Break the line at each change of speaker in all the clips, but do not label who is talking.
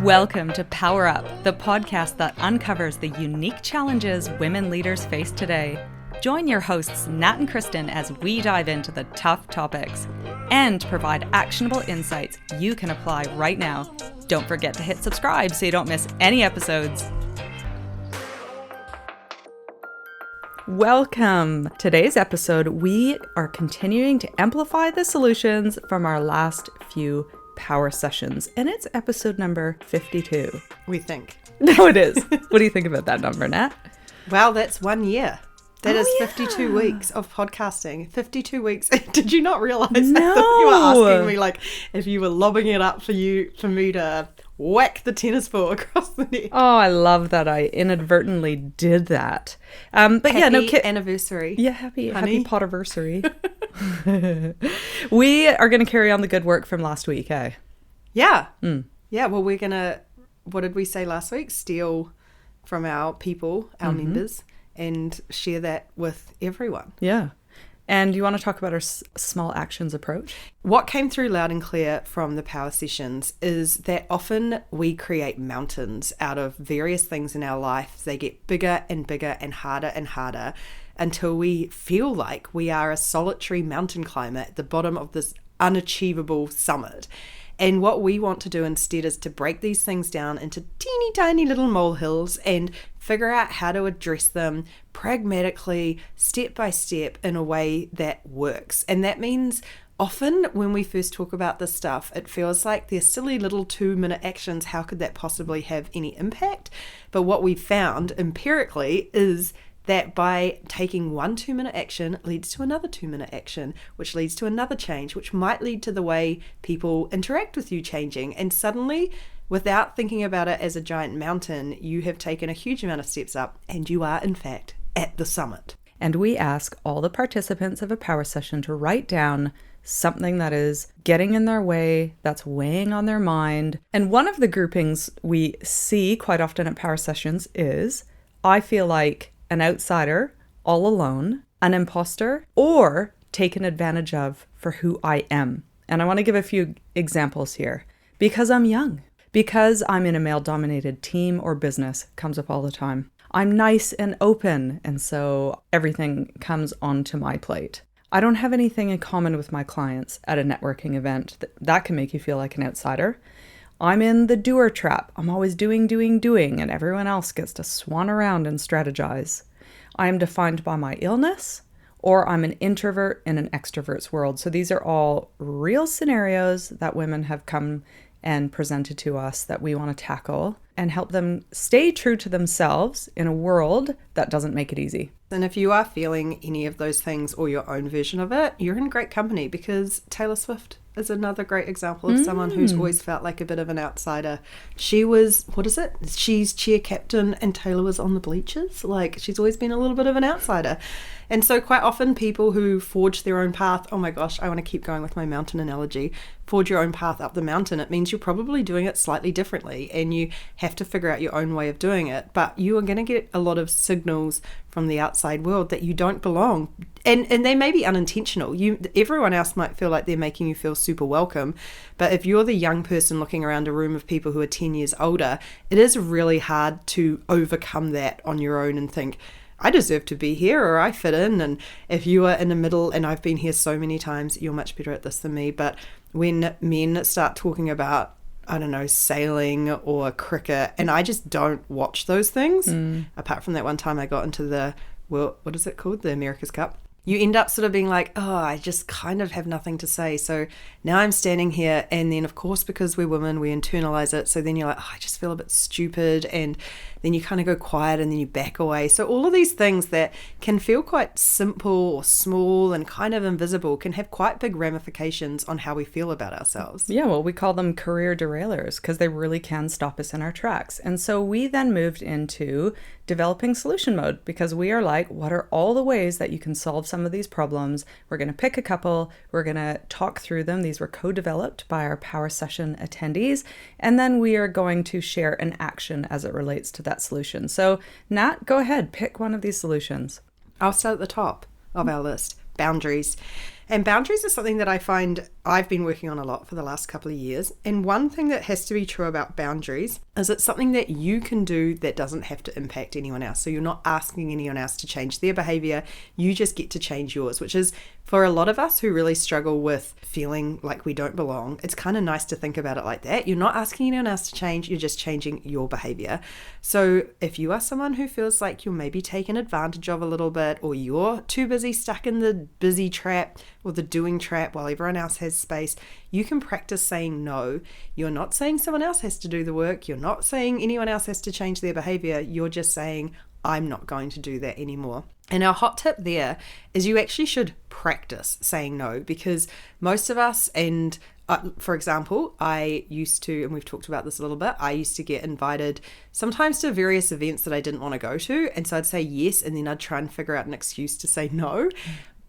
Welcome to Power Up, the podcast that uncovers the unique challenges women leaders face today. Join your hosts, Nat and Kristen, as we dive into the tough topics and provide actionable insights you can apply right now. Don't forget to hit subscribe so you don't miss any episodes. Welcome. Today's episode, we are continuing to amplify the solutions from our last few power sessions, and it's episode number 52.
We think.
No, it is. What do you think about that number, Nat?
Wow, that's 1 year. That is 52 weeks of podcasting. 52 weeks. Did you not realize that?
No.
You were asking me like if you were lobbing it up for me to whack the tennis ball across the net.
Oh, I love that I inadvertently did that. But
happy
yeah, no
anniversary.
Yeah, happy Potterversary. We are going to carry on the good work from last week, eh?
Yeah. Yeah, well, we're going to, what did we say last week? Steal from our people, our members, and share that with everyone.
Yeah. And you want to talk about our small actions approach?
What came through loud and clear from the power sessions is that often we create mountains out of various things in our life. They get bigger and bigger and harder until we feel like we are a solitary mountain climber at the bottom of this unachievable summit. And what we want to do instead is to break these things down into teeny tiny little molehills and figure out how to address them pragmatically, step by step, in a way that works. And that means often when we first talk about this stuff, it feels like they're silly little 2-minute actions. How could that possibly have any impact? But what we found empirically is that by taking one 2-minute action leads to another 2-minute action, which leads to another change, which might lead to the way people interact with you changing. And suddenly, without thinking about it as a giant mountain, you have taken a huge amount of steps up and you are, in fact, at the summit.
And we ask all the participants of a power session to write down something that is getting in their way, that's weighing on their mind. And one of the groupings we see quite often at power sessions is, I feel like an outsider, all alone, an imposter, or taken advantage of for who I am. And I want to give a few examples here. Because I'm young, because I'm in a male-dominated team or business, comes up all the time. I'm nice and open, and so everything comes onto my plate. I don't have anything in common with my clients at a networking event. That can make you feel like an outsider. I'm in the doer trap. I'm always doing, and everyone else gets to swan around and strategize. I am defined by my illness, or I'm an introvert in an extrovert's world. So these are all real scenarios that women have come and presented to us that we want to tackle and help them stay true to themselves in a world that doesn't make it easy.
And if you are feeling any of those things or your own version of it, you're in great company, because Taylor Swift is another great example of someone who's always felt like a bit of an outsider. She was, she's cheer captain and Taylor was on the bleachers. Like, she's always been a little bit of an outsider. And so quite often people who forge their own path, oh my gosh, I want to keep going with my mountain analogy, forge your own path up the mountain, it means you're probably doing it slightly differently and you have to figure out your own way of doing it. But you are going to get a lot of signals from the outside world that you don't belong. And they may be unintentional. Everyone else might feel like they're making you feel super welcome. But if you're the young person looking around a room of people who are 10 years older, it is really hard to overcome that on your own and think, I deserve to be here, or I fit in. And if you are in the middle, and I've been here so many times, you're much better at this than me, but when men start talking about, I don't know, sailing or cricket, and I just don't watch those things, apart from that one time I got into the, well, what is it called? The America's Cup. You end up sort of being like, oh, I just kind of have nothing to say. So now I'm standing here, and then of course, because we're women, we internalize it. So then you're like, oh, I just feel a bit stupid. And then you kind of go quiet and then you back away. So all of these things that can feel quite simple or small and kind of invisible can have quite big ramifications on how we feel about ourselves.
Yeah, well, we call them career derailers because they really can stop us in our tracks. And so we then moved into developing solution mode, because we are like, what are all the ways that you can solve some of these problems? We're going to pick a couple. We're going to talk through them. These were co-developed by our power session attendees. And then we are going to share an action as it relates to that solution. So Nat, go ahead, pick one of these solutions.
I'll start at the top of our list. Boundaries. And boundaries is something that I find I've been working on a lot for the last couple of years. And one thing that has to be true about boundaries is it's something that you can do that doesn't have to impact anyone else. So you're not asking anyone else to change their behavior. You just get to change yours, which is for a lot of us who really struggle with feeling like we don't belong. It's kind of nice to think about it like that. You're not asking anyone else to change. You're just changing your behavior. So if you are someone who feels like you're maybe taken advantage of a little bit, or you're too busy stuck in the busy trap or the doing trap while everyone else has space, you can practice saying no. You're not saying someone else has to do the work. You're not saying anyone else has to change their behavior. You're just saying, I'm not going to do that anymore. And our hot tip there is you actually should practice saying no, because most of us, and for example, I used to, and we've talked about this a little bit, I used to get invited sometimes to various events that I didn't want to go to. And so I'd say yes, and then I'd try and figure out an excuse to say no.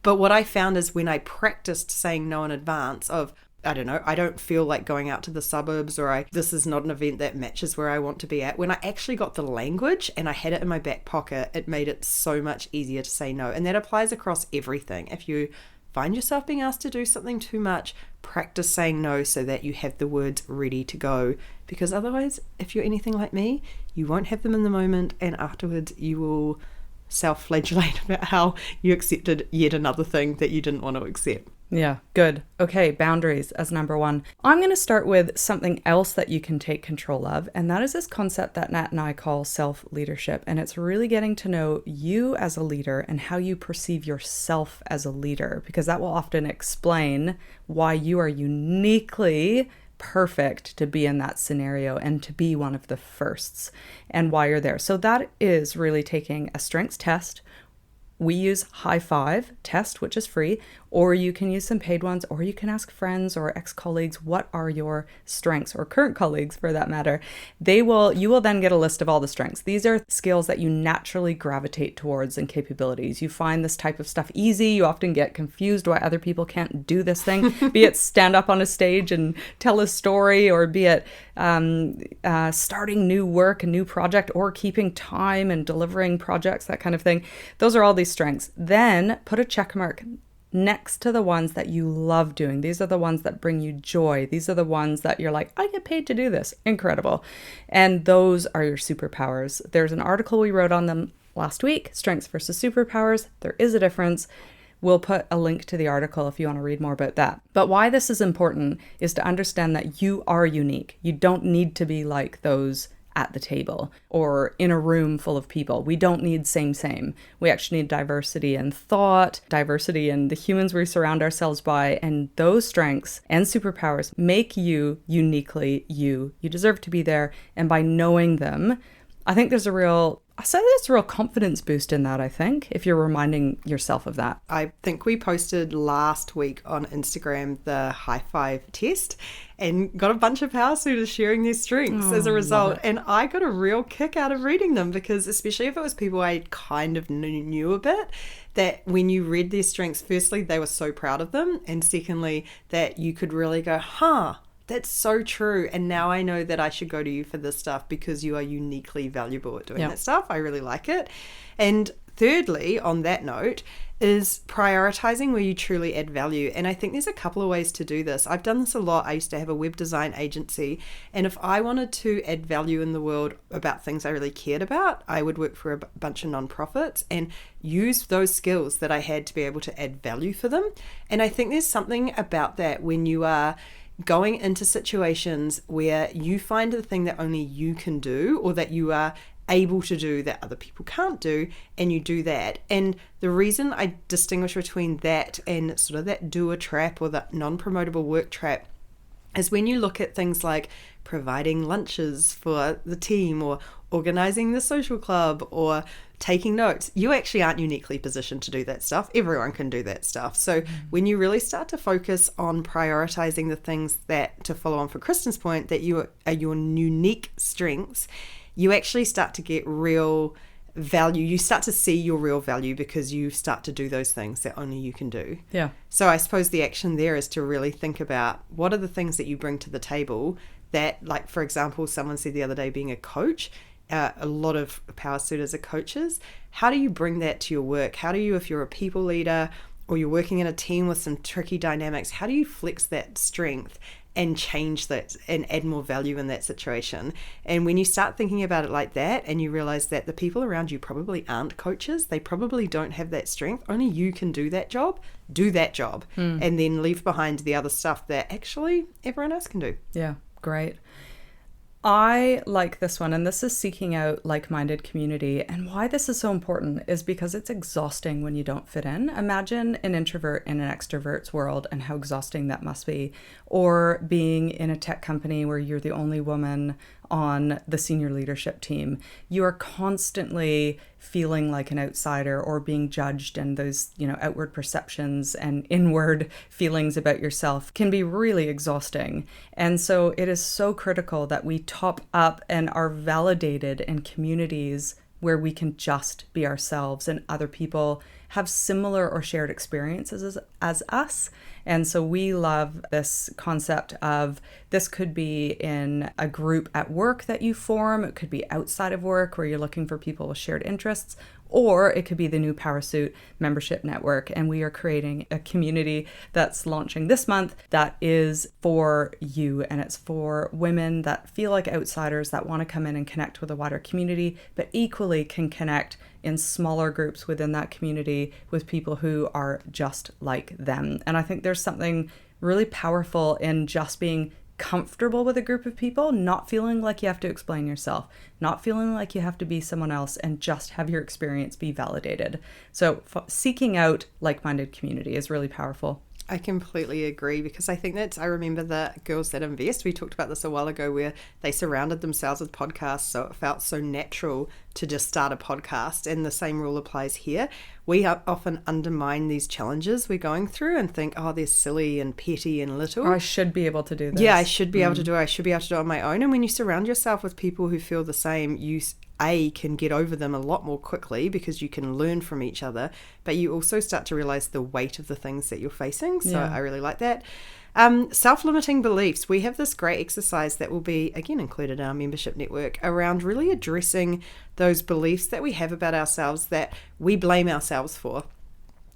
But what I found is when I practiced saying no in advance of, I don't know, I don't feel like going out to the suburbs, or this is not an event that matches where I want to be at. When I actually got the language and I had it in my back pocket, it made it so much easier to say no. And that applies across everything. If you find yourself being asked to do something too much, practice saying no so that you have the words ready to go. Because otherwise, if you're anything like me, you won't have them in the moment, and afterwards you will self-flagellate about how you accepted yet another thing that you didn't want to accept.
Yeah, good. Okay, boundaries as number one. I'm going to start with something else that you can take control of, and that is this concept that Nat and I call self-leadership. And it's really getting to know you as a leader and how you perceive yourself as a leader, because that will often explain why you are uniquely perfect to be in that scenario and to be one of the firsts, and why you're there. So that is really taking a strengths test. We use High Five test, which is free, or you can use some paid ones, or you can ask friends or ex-colleagues, what are your strengths, or current colleagues for that matter. You will then get a list of all the strengths. These are skills that you naturally gravitate towards and capabilities. You find this type of stuff easy. You often get confused why other people can't do this thing, be it stand up on a stage and tell a story, or be it starting new work, a new project, or keeping time and delivering projects, that kind of thing. Those are all these strengths. Then put a check mark next to the ones that you love doing. These are the ones that bring you joy. These are the ones that you're like, I get paid to do this. Incredible. And those are your superpowers. There's an article we wrote on them last week, strengths versus superpowers. There is a difference. We'll put a link to the article if you want to read more about that. But why this is important is to understand that you are unique. You don't need to be like those at the table or in a room full of people. We don't need same. We actually need diversity in thought, diversity in the humans we surround ourselves by, and those strengths and superpowers make you uniquely you. You deserve to be there, and by knowing them, I think there's a real confidence boost in that, I think, if you're reminding yourself of that.
I think we posted last week on Instagram the High Five test and got a bunch of Powrsuitors sharing their strengths as a result. And I got a real kick out of reading them, because especially if it was people I kind of knew a bit, that when you read their strengths, firstly, they were so proud of them. And secondly, that you could really go, that's so true. And now I know that I should go to you for this stuff because you are uniquely valuable at doing that stuff. I really like it. And thirdly, on that note, is prioritizing where you truly add value. And I think there's a couple of ways to do this. I've done this a lot. I used to have a web design agency. And if I wanted to add value in the world about things I really cared about, I would work for a bunch of nonprofits and use those skills that I had to be able to add value for them. And I think there's something about that when you are going into situations where you find the thing that only you can do, or that you are able to do that other people can't do, and you do that. And the reason I distinguish between that and sort of that doer trap or that non-promotable work trap is when you look at things like providing lunches for the team, or organizing the social club, or taking notes. You actually aren't uniquely positioned to do that stuff. Everyone can do that stuff. So when you really start to focus on prioritizing the things that, to follow on for Kristen's point, that you are your unique strengths, you actually start to get real value. You start to see your real value because you start to do those things that only you can do.
Yeah.
So I suppose the action there is to really think about what are the things that you bring to the table that, like, for example, someone said the other day, being a coach, a lot of Powrsuitors are coaches. How do you bring that to your work? How do you, if you're a people leader or you're working in a team with some tricky dynamics, how do you flex that strength and change that and add more value in that situation? And when you start thinking about it like that, and you realize that the people around you probably aren't coaches, they probably don't have that strength, only you can do that job, and then leave behind the other stuff that actually everyone else can do.
Yeah, great. I like this one, and this is seeking out like-minded community. And why this is so important is because it's exhausting when you don't fit in. Imagine an introvert in an extrovert's world and how exhausting that must be. Or being in a tech company where you're the only woman on the senior leadership team. You are constantly feeling like an outsider or being judged, and those, outward perceptions and inward feelings about yourself can be really exhausting. And so it is so critical that we top up and are validated in communities where we can just be ourselves and other people have similar or shared experiences as us. And so we love this concept of this could be in a group at work that you form. It could be outside of work where you're looking for people with shared interests, or it could be the new Powrsuit membership network. And we are creating a community that's launching this month that is for you. And it's for women that feel like outsiders that want to come in and connect with a wider community, but equally can connect in smaller groups within that community with people who are just like them. And I think there's something really powerful in just being comfortable with a group of people, not feeling like you have to explain yourself, not feeling like you have to be someone else, and just have your experience be validated. So seeking out like-minded community is really powerful.
I completely agree, because I think I remember the Girls That Invest, we talked about this a while ago, where they surrounded themselves with podcasts, so it felt so natural to just start a podcast, and the same rule applies here. We often undermine these challenges we're going through and think, oh, they're silly and petty and little.
I should be able to do this.
Yeah, I should be able to do it. I should be able to do it on my own. And when you surround yourself with people who feel the same, you can get over them a lot more quickly because you can learn from each other, but you also start to realize the weight of the things that you're facing. So I really like that. Self-limiting beliefs. We have this great exercise that will be, again, included in our membership network around really addressing those beliefs that we have about ourselves that we blame ourselves for.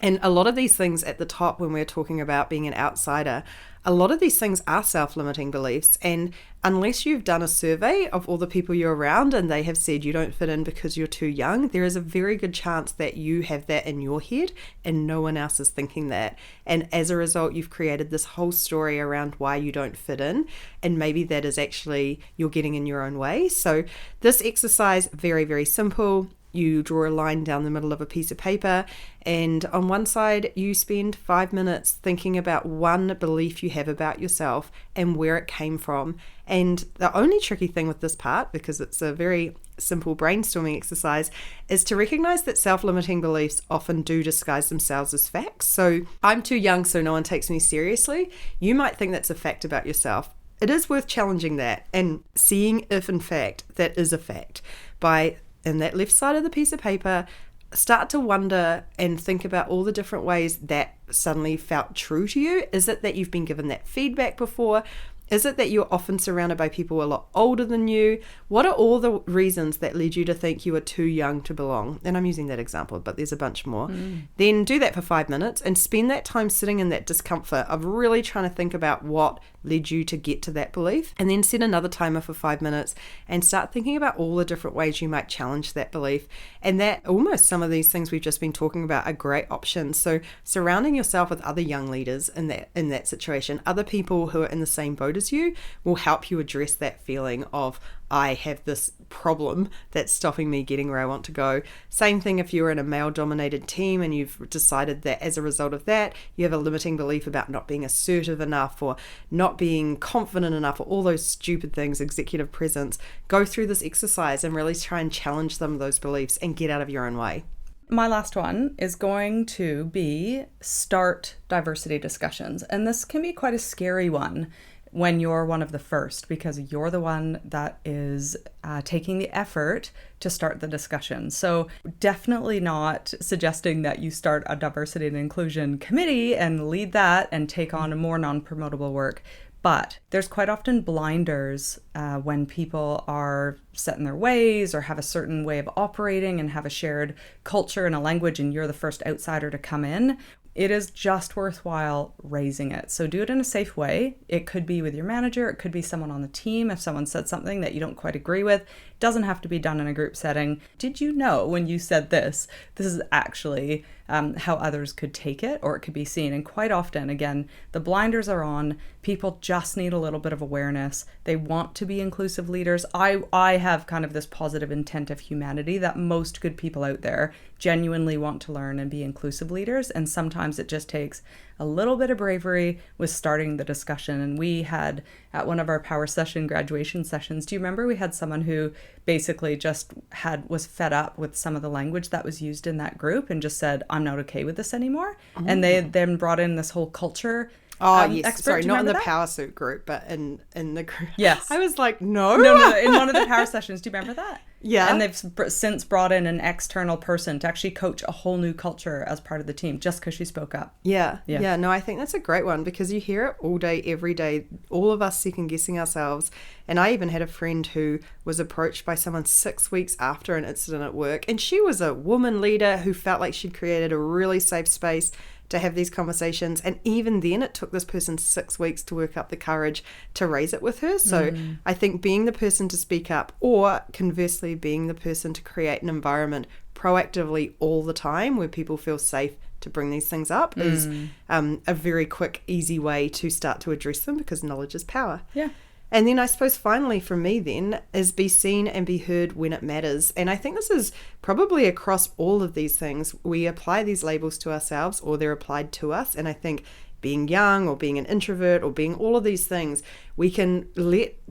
And a lot of these things at the top, when we're talking about being an outsider, a lot of these things are self-limiting beliefs. And unless you've done a survey of all the people you're around and they have said you don't fit in because you're too young, there is a very good chance that you have that in your head and no one else is thinking that. And as a result, you've created this whole story around why you don't fit in. And maybe that is actually you're getting in your own way. So this exercise, very, very simple. You draw a line down the middle of a piece of paper, and on one side you spend 5 minutes thinking about one belief you have about yourself and where it came from. And the only tricky thing with this part, because it's a very simple brainstorming exercise, is to recognize that self-limiting beliefs often do disguise themselves as facts. So I'm too young, so no one takes me seriously. You might think that's a fact about yourself. It is worth challenging that and seeing if in fact that is a fact by, in that left side of the piece of paper, start to wonder and think about all the different ways that suddenly felt true to you. Is it that you've been given that feedback before? Is it that you're often surrounded by people a lot older than you? What are all the reasons that lead you to think you are too young to belong? And I'm using that example, but there's a bunch more. Then do that for 5 minutes and spend that time sitting in that discomfort of really trying to think about what led you to get to that belief. And then set another timer for 5 minutes and start thinking about all the different ways you might challenge that belief. And that almost some of these things we've just been talking about are great options. So surrounding yourself with other young leaders in that situation, other people who are in the same boat as you, will help you address that feeling of, I have this problem that's stopping me getting where I want to go. Same thing if you're in a male-dominated team and you've decided that as a result of that, you have a limiting belief about not being assertive enough or not being confident enough or all those stupid things, executive presence. Go through this exercise and really try and challenge some of those beliefs and get out of your own way.
My last one is going to be start diversity discussions. And this can be quite a scary one when you're one of the first, because you're the one that is taking the effort to start the discussion. So definitely not suggesting that you start a diversity and inclusion committee and lead that and take on more non-promotable work. But there's quite often blinders when people are set in their ways or have a certain way of operating and have a shared culture and a language, and you're the first outsider to come in. it is just worthwhile raising it. So do it in a safe way. It could be with your manager. It could be someone on the team. If someone said something that you don't quite agree with, it doesn't have to be done in a group setting. Did you know when you said this is actually how others could take it, or it could be seen? And quite often, again, the blinders are on. People just need a little bit of awareness. They want to be inclusive leaders. I have kind of this positive intent of humanity that most good people out there genuinely want to learn and be inclusive leaders. And sometimes it just takes a little bit of bravery with starting the discussion. And we had at one of our Power Session graduation sessions, do you remember we had someone who basically just was fed up with some of the language that was used in that group and just said, I'm not okay with this anymore. Oh. And they then brought in this whole culture
yes.
expert.
Sorry, not in the Powrsuit group, but in the group.
Yes.
I was like, no.
No, in one of the Power Sessions. Do you remember that?
Yeah.
And they've since brought in an external person to actually coach a whole new culture as part of the team just because she spoke up.
Yeah. No, I think that's a great one because you hear it all day, every day, all of us second guessing ourselves. And I even had a friend who was approached by someone 6 weeks after an incident at work. And she was a woman leader who felt like she'd created a really safe space to have these conversations. And even then it took this person 6 weeks to work up the courage to raise it with her. So I think being the person to speak up, or conversely being the person to create an environment proactively all the time where people feel safe to bring these things up is a very quick, easy way to start to address them, because knowledge is power.
Yeah.
And then I suppose finally for me then is be seen and be heard when it matters. And I think this is probably across all of these things. We apply these labels to ourselves, or they're applied to us. And I think being young or being an introvert or being all of these things, we can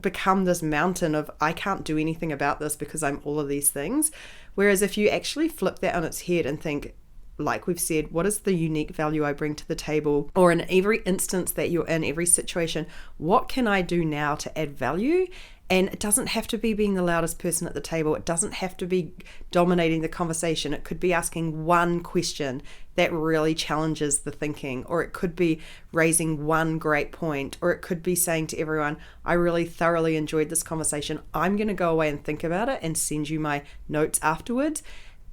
become this mountain of, I can't do anything about this because I'm all of these things. Whereas if you actually flip that on its head and think, like we've said, what is the unique value I bring to the table? Or in every instance that you're in, every situation, what can I do now to add value? And it doesn't have to be being the loudest person at the table. It doesn't have to be dominating the conversation. It could be asking one question that really challenges the thinking, or it could be raising one great point, or it could be saying to everyone, I really thoroughly enjoyed this conversation. I'm going to go away and think about it and send you my notes afterwards.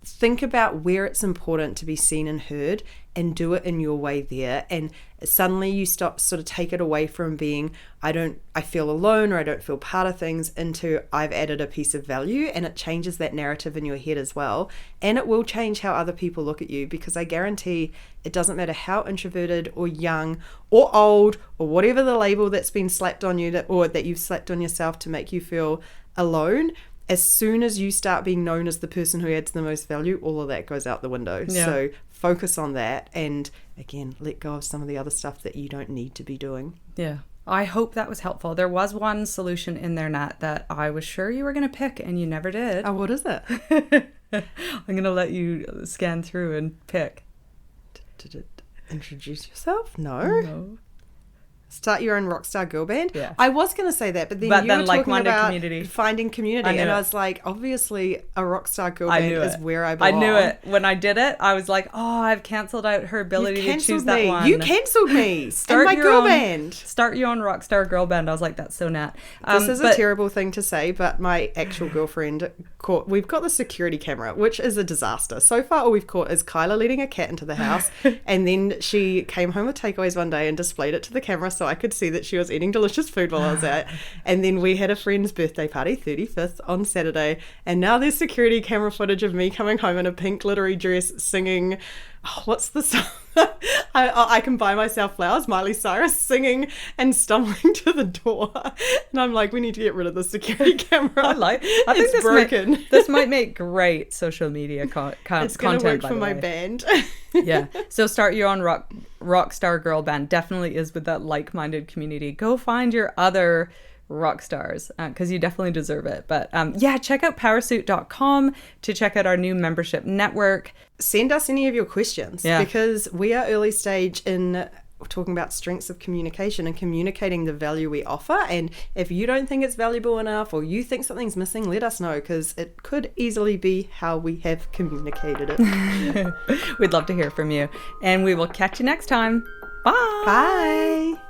Think about where it's important to be seen and heard and do it in your way there. And suddenly you stop, sort of take it away from being, I feel alone or I don't feel part of things, into I've added a piece of value, and it changes that narrative in your head as well. And it will change how other people look at you, because I guarantee it doesn't matter how introverted or young or old or whatever the label that's been slapped on you or that you've slapped on yourself to make you feel alone. As soon as you start being known as the person who adds the most value, all of that goes out the window. Yeah. So focus on that, and again, let go of some of the other stuff that you don't need to be doing.
Yeah. I hope that was helpful. There was one solution in there, Nat, that I was sure you were going to pick and you never did.
Oh, what is it?
I'm going to let you scan through and pick.
Introduce yourself? No. Start your own rockstar girl band.
Yeah.
I was going to say that, but then you were talking about
community.
Finding community, and I was like, obviously a rockstar girl band is where I belong.
I knew it. When I did it, I was like, oh, I've cancelled out her ability to choose that one.
You cancelled me. Start my girl band.
Start your own rockstar girl band. I was like, that's so Nat.
This is a terrible thing to say, but my actual girlfriend we've got the security camera, which is a disaster. So far, all we've caught is Kyla letting a cat into the house, and then she came home with takeaways one day and displayed it to the camera so I could see that she was eating delicious food while I was out. And then we had a friend's birthday party, 35th, on Saturday, and now there's security camera footage of me coming home in a pink glittery dress singing, what's the song? I Can Buy Myself Flowers, Miley Cyrus, singing and stumbling to the door. And I'm like, we need to get rid of the security camera.
I think it's broken. This might make great social media content.
It's going to work for my band.
Yeah. So start your own rockstar girl band. Definitely is with that like-minded community. Go find your other rock stars, because you definitely deserve it. But check out Powrsuit.com to check out our new membership network.
Send us any of your questions, because we are early stage in talking about strengths of communication and communicating the value we offer. And if you don't think it's valuable enough, or you think something's missing, let us know, because it could easily be how we have communicated it.
We'd love to hear from you, and we will catch you next time. Bye.
Bye.